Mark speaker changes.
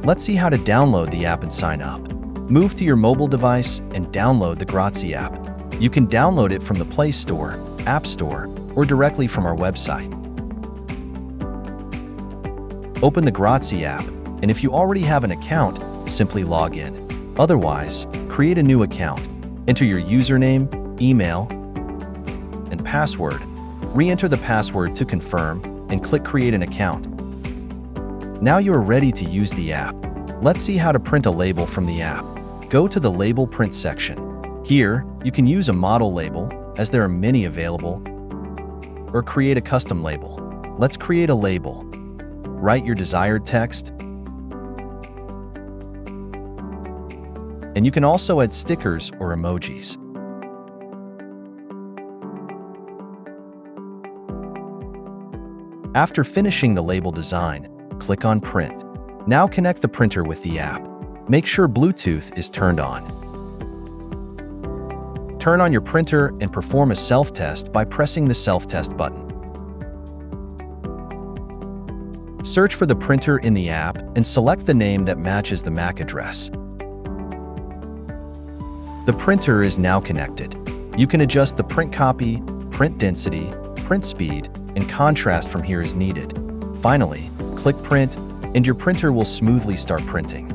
Speaker 1: Let's see how to download the app and sign up. Move to your mobile device and download the Timozia app. You can download it from the Play Store, App Store, or directly from our website. Open the Timozia app, and if you already have an account, simply log in. Otherwise, create a new account. Enter your username, email, and password. Re-enter the password to confirm, and click Create an account. Now you are ready to use the app. Let's see how to print a label from the app. Go to the Label Print section. Here, you can use a model label, as there are many available, or create a custom label. Let's create a label. Write your desired text, and you can also add stickers or emojis. After finishing the label design, click on Print. Now connect the printer with the app. Make sure Bluetooth is turned on. Turn on your printer and perform a self-test by pressing the self-test button. Search for the printer in the app and select the name that matches the MAC address. The printer is now connected. You can adjust the print copy, print density, print speed, and contrast from here as needed. Finally, click Print, and your printer will smoothly start printing.